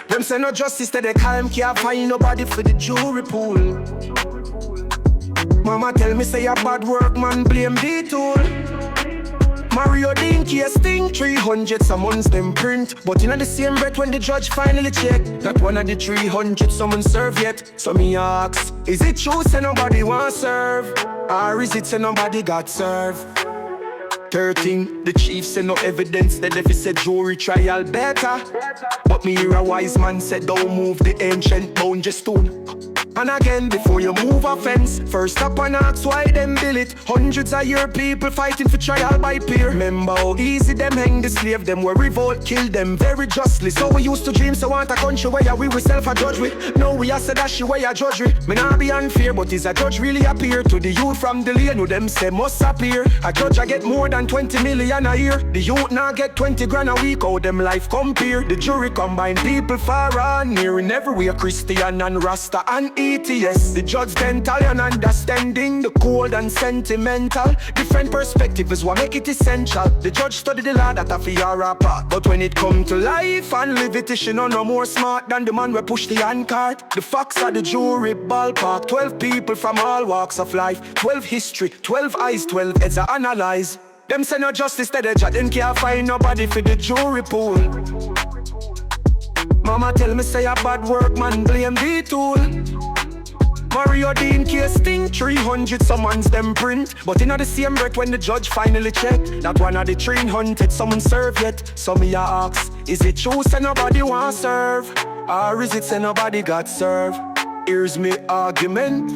Them say no justice to the calm, can't find nobody for the jury pool. Mama tell me say a bad work, man, blame the tool. Mario Dean case thing, 300 summons them print. But in the same breath when the judge finally check, that one of the 300 summons serve yet. So me ask, is it true say nobody want serve? Or is it say nobody got serve? 13, the chief say no evidence that if he said jury trial better. But me hear a wise man said don't move the ancient boundary stone. And again, before you move a fence, first up and ask why them build it. Hundreds of your people fighting for trial by peer. Remember how easy them hang the slave, them were revolt, kill them very justly. So we used to dream, so want a country where we self a judge with. No, we a say that she where a judge with. Me not be unfair, but is a judge really appear? To the youth from the lane, who them say must appear. A judge I get more than 20 million a year. The youth now get 20 grand a week, how them life compare. The jury combine people far and near, in everywhere Christian and Rasta and ETS. The judge dental and understanding the cold and sentimental. Different perspective is what make it essential. The judge study the law that a fear apart. But when it come to life and live it, she no more smart than the man we push the hand cart. The facts are the jury ballpark. 12 people from all walks of life. 12 history, 12 eyes, 12 heads to analyze. Them say no justice to the judge, them can't find nobody for the jury pool. Mama tell me say a bad work, man, blame the tool. Mario Dean case thing, 300 summons them print. But in the same breath when the judge finally check, that one of the 300 summons serve yet. So me a ask, is it true say nobody want serve? Or is it say nobody got serve? Here's me argument.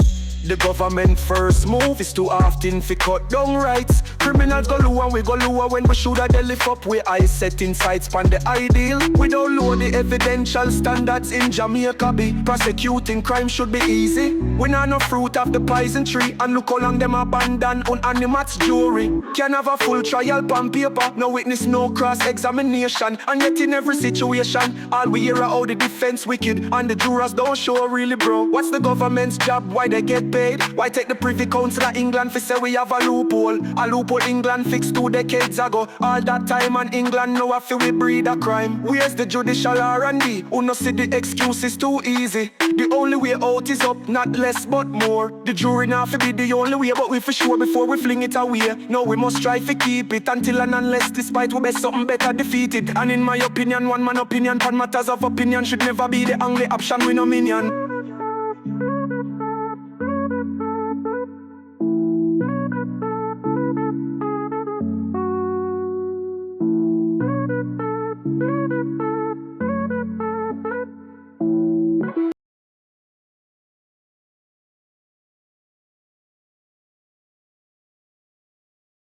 The government first move is too often fi cut down rights. Criminals go low and we go lower when we shoulda they lift up. We eyes set in sights pan the ideal. We don't lower the evidential standards in Jamaica be. Prosecuting crime should be easy. We not no fruit of the poison tree. And look how long them abandon on animats jury. Can have a full trial pan paper. No witness, no cross-examination. And yet in every situation, all we hear are how the defense wicked. And the jurors don't show really bro. What's the government's job? Why they get paid? Why take the Privy Council of England for say we have a loophole? A loophole England fixed 2 decades ago. All that time and England know if we breed a crime. Where's the judicial R&D? Who no see the excuses too easy? The only way out is up, not less but more. The jury now fi be the only way, but we for sure before we fling it away. No, we must try to keep it until and unless despite we best something better defeated. And in my opinion, one man opinion pan matters of opinion should never be the only option, we no minion.